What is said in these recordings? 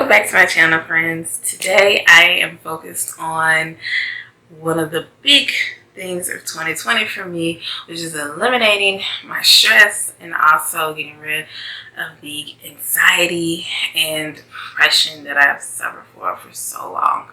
Welcome back to my channel, friends. Today I am focused on one of the big things of 2020 for me, which is eliminating my stress and also getting rid of the anxiety and depression that I've suffered for so long.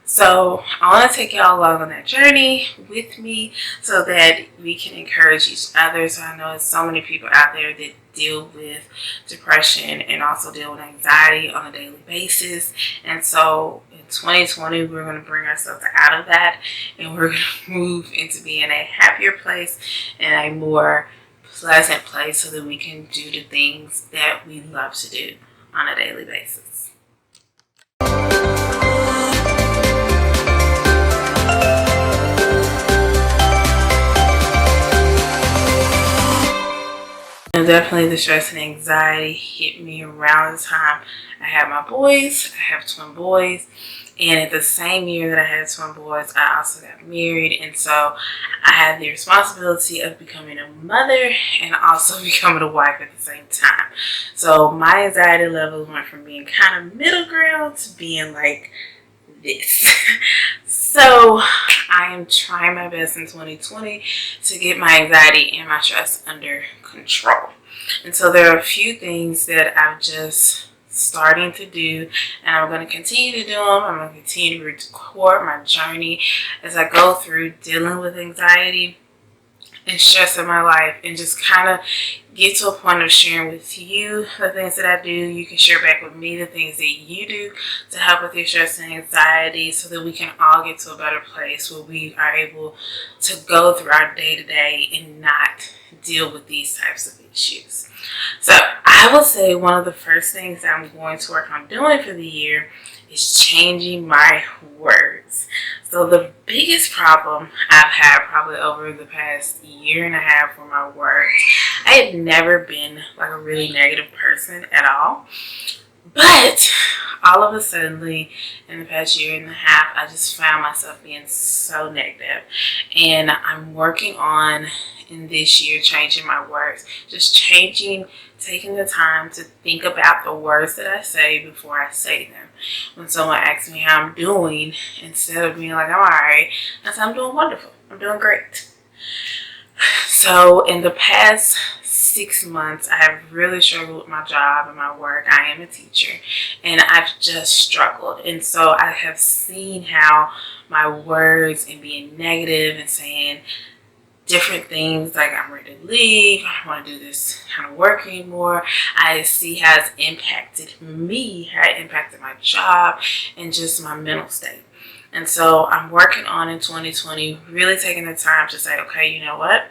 So I want to take y'all along on that journey with me so that we can encourage each other. So I know there's so many people out there that deal with depression and also deal with anxiety on a daily basis. And so in 2020, we're going to bring ourselves out of that and we're going to move into being a happier place and a more pleasant place so that we can do the things that we love to do on a daily basis. And definitely the stress and anxiety hit me around the time I had my boys. I have twin boys. And at the same year that I had twin boys, I also got married. And so I had the responsibility of becoming a mother and also becoming a wife at the same time. So my anxiety levels went from being kind of middle ground to being like this. So I am trying my best in 2020 to get my anxiety and my stress under control. And so there are a few things that I'm just starting to do, and I'm going to continue to do them. I'm going to continue to record my journey as I go through dealing with anxiety and stress in my life, and just kind of get to a point of sharing with you the things that I do. You can share back with me the things that you do to help with your stress and anxiety so that we can all get to a better place where we are able to go through our day-to-day and not deal with these types of issues. So I will say one of the first things that I'm going to work on doing for the year is changing my words. So the biggest problem I've had probably over the past year and a half with my words, I had never been like a really negative person at all. But all of a sudden, in the past year and a half, I just found myself being so negative. And I'm working on, in this year, changing my words. Just taking the time to think about the words that I say before I say them. When someone asks me how I'm doing, instead of being like, I'm alright, I say, I'm doing wonderful. I'm doing great. So in the past 6 months, I have really struggled with my job and my work. I am a teacher and I've just struggled. And so I have seen how my words and being negative and saying different things like I'm ready to leave, I don't want to do this kind of work anymore. I see how it's impacted me, how it impacted my job and just my mental state. And so I'm working on in 2020, really taking the time to say, okay, you know what?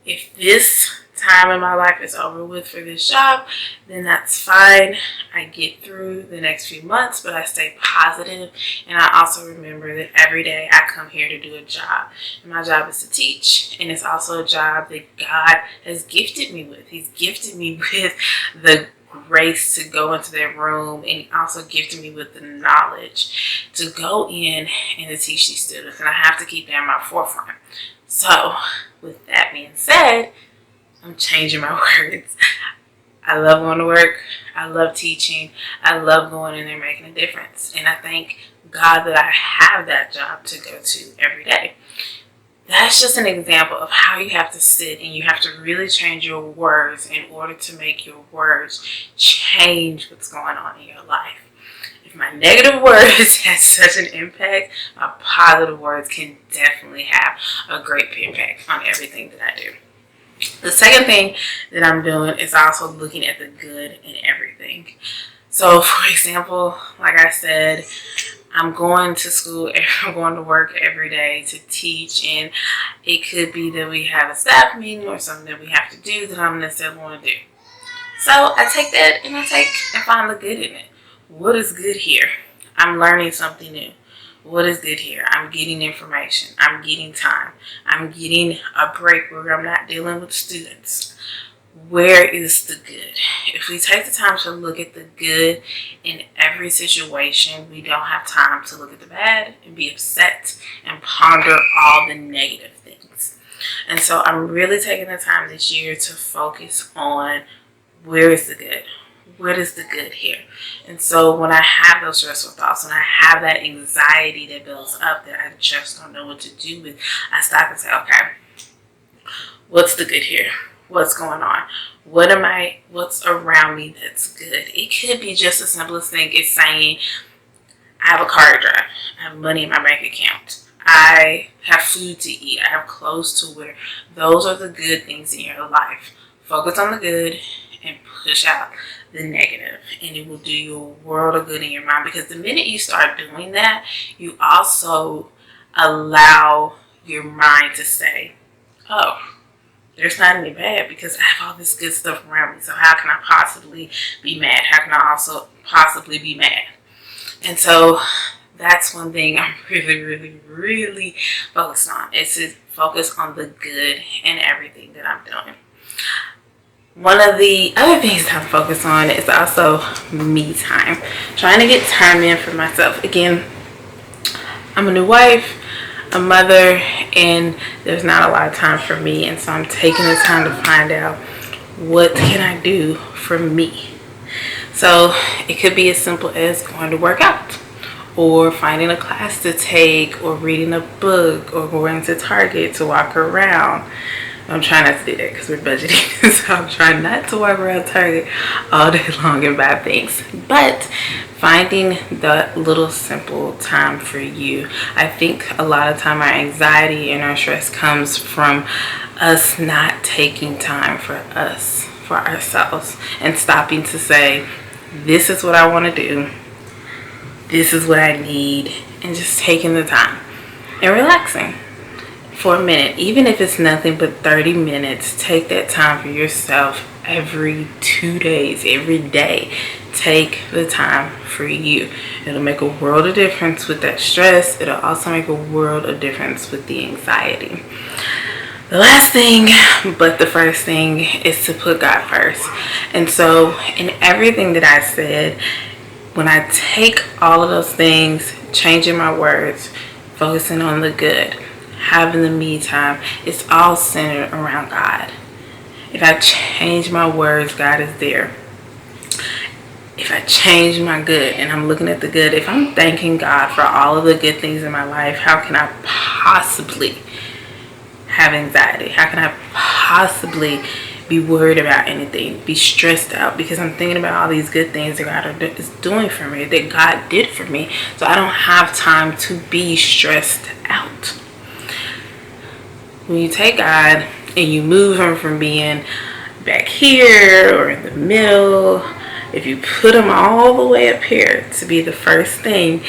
If this time in my life is over with for this job, then that's fine. I get through the next few months, but I stay positive. And I also remember that every day I come here to do a job. And my job is to teach. And it's also a job that God has gifted me with. He's gifted me with the grace to go into their room, and he also gifted me with the knowledge to go in and to teach these students. And I have to keep that in my forefront. So with that being said, I'm changing my words. I love going to work. I love teaching. I love going in there making a difference. And I thank God that I have that job to go to every day. That's just an example of how you have to sit and you have to really change your words in order to make your words change what's going on in your life. If my negative words has such an impact, my positive words can definitely have a great impact on everything that I do. The second thing that I'm doing is also looking at the good in everything. So, for example, like I said, I'm going to school, I'm going to work every day to teach, and it could be that we have a staff meeting or something that we have to do that I don't necessarily want to do. So I take that and I find the good in it. What is good here? I'm learning something new. What is good here? I'm getting information. I'm getting time. I'm getting a break where I'm not dealing with students. Where is the good? If we take the time to look at the good in every situation, we don't have time to look at the bad and be upset and ponder all the negative things. And so I'm really taking the time this year to focus on where is the good? what is the good here? And so when I have those stressful thoughts, when I have that anxiety that builds up that I just don't know what to do with, I stop and say, okay, what's the good here? What's going on? What's around me that's good? It could be just the simplest thing as saying, I have a car to drive. I have money in my bank account. I have food to eat. I have clothes to wear. Those are the good things in your life. Focus on the good and push out the negative, and it will do you a world of good in your mind, because the minute you start doing that, you also allow your mind to say, oh, there's not any bad because I have all this good stuff around me. So how can I possibly be mad? How can I also possibly be mad? And so that's one thing I'm really focused on. Is to focus on the good in everything that I'm doing. One of the other things that I'm focused on is also me time. Trying to get time in for myself. Again, I'm a new wife, a mother, and there's not a lot of time for me. And so I'm taking the time to find out, what can I do for me? So it could be as simple as going to work out, or finding a class to take, or reading a book, or going to Target to walk around. I'm trying not to do that because we're budgeting, so I'm trying not to walk around Target all day long and buy things. But finding the little simple time for you. I think a lot of time our anxiety and our stress comes from us not taking time for us, for ourselves, and stopping to say, this is what I want to do. This is what I need. And just taking the time and relaxing for a minute. Even if it's nothing but 30 minutes, take that time for yourself every 2 days, every day. Take the time for you. It'll make a world of difference with that stress. It'll also make a world of difference with the anxiety. The last thing, but the first thing, is to put God first. And so in everything that I said, when I take all of those things, changing my words, focusing on the good, having the me time, it's all centered around God. If I change my words, God is there. If I change my good and I'm looking at the good, if I'm thanking God for all of the good things in my life, how can I possibly have anxiety? How can I possibly be worried about anything, be stressed out, because I'm thinking about all these good things that God is doing for me, that God did for me. So I don't have time to be stressed out. When you take God and you move him from being back here or in the middle, if you put him all the way up here to be the first thing,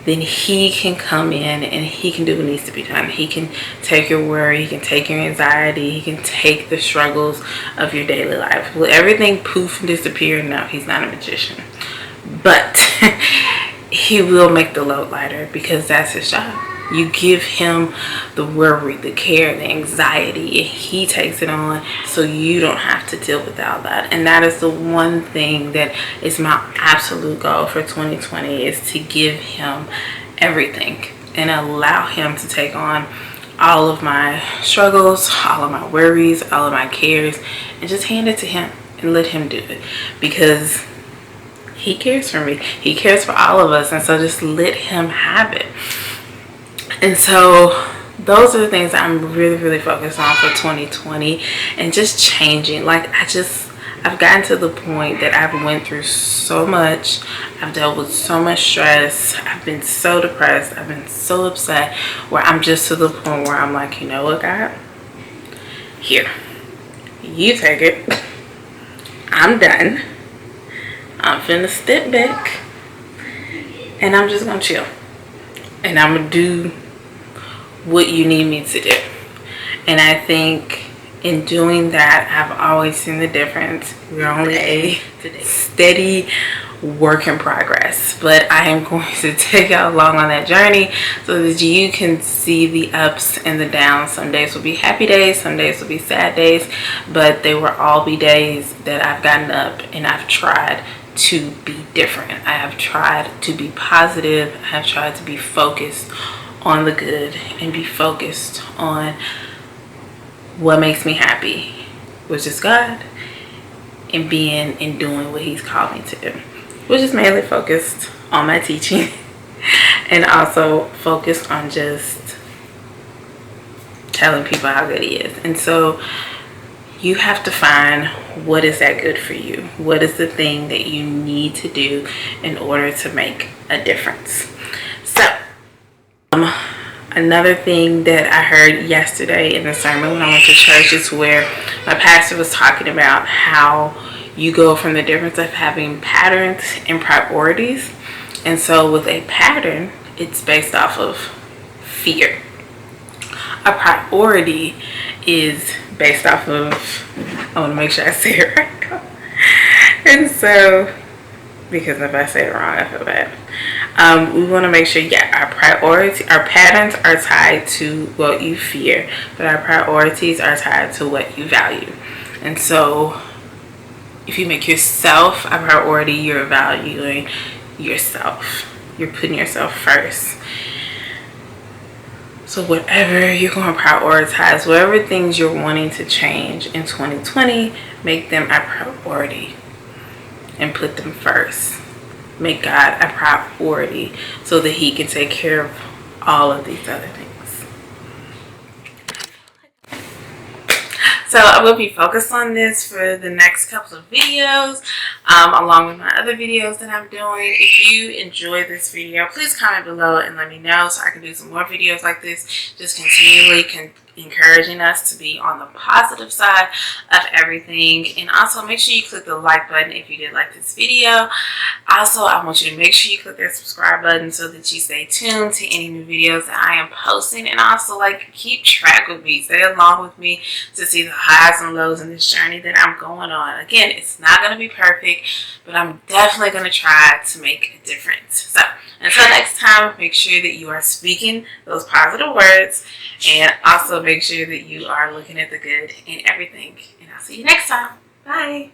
then he can come in and he can do what needs to be done. He can take your worry, he can take your anxiety, he can take the struggles of your daily life. Will everything poof and disappear? No, he's not a magician. But he will make the load lighter, because that's his job. You give him the worry, the care, the anxiety, and he takes it on, so you don't have to deal with all that. And that is the one thing that is my absolute goal for 2020, is to give him everything and allow him to take on all of my struggles, all of my worries, all of my cares, and just hand it to him and let him do it, because he cares for me. He cares for all of us. And so just let him have it. And so those are the things I'm really focused on for 2020, and just changing. Like, I've gotten to the point that I've went through so much. I've dealt with so much stress. I've been so depressed. I've been so upset, where I'm just to the point where I'm like, you know what, God? Here, you take it. I'm done. I'm finna step back, and I'm just gonna chill. And I'm gonna do what you need me to do. And I think in doing that, I've always seen the difference. We're only a steady work in progress, but I am going to take you along on that journey so that you can see the ups and the downs. Some days will be happy days, some days will be sad days, but they will all be days that I've gotten up and I've tried to be different. I have tried to be positive. I have tried to be focused on the good and be focused on what makes me happy, which is God, and being and doing what he's called me to do, which is mainly focused on my teaching and also focused on just telling people how good he is. And so you have to find what is that good for you. What is the thing that you need to do in order to make a difference? So, another thing that I heard yesterday in the sermon when I went to church is where my pastor was talking about how you go from the difference of having patterns and priorities. And so with a pattern, it's based off of fear. A priority is based off of, I want to make sure I say it right. And so, because if I say it wrong, I feel bad. We want to make sure, our patterns are tied to what you fear, but our priorities are tied to what you value. And so, if you make yourself a priority, you're valuing yourself. You're putting yourself first. So whatever you're going to prioritize, whatever things you're wanting to change in 2020, make them a priority and put them first. Make God a priority so that he can take care of all of these other things. So I will be focused on this for the next couple of videos, along with my other videos that I'm doing. If you enjoy this video, please comment below and let me know so I can do some more videos like this, just continually encouraging us to be on the positive side of everything. And also make sure you click the like button if you did like this video. Also, I want you to make sure you click that subscribe button so that you stay tuned to any new videos that I am posting. And also, keep track with me, stay along with me to see the highs and lows in this journey that I'm going on. Again, it's not going to be perfect, but I'm definitely going to try to make a difference. So until next time, make sure that you are speaking those positive words, and also make sure that you are looking at the good in everything. And I'll see you next time. Bye.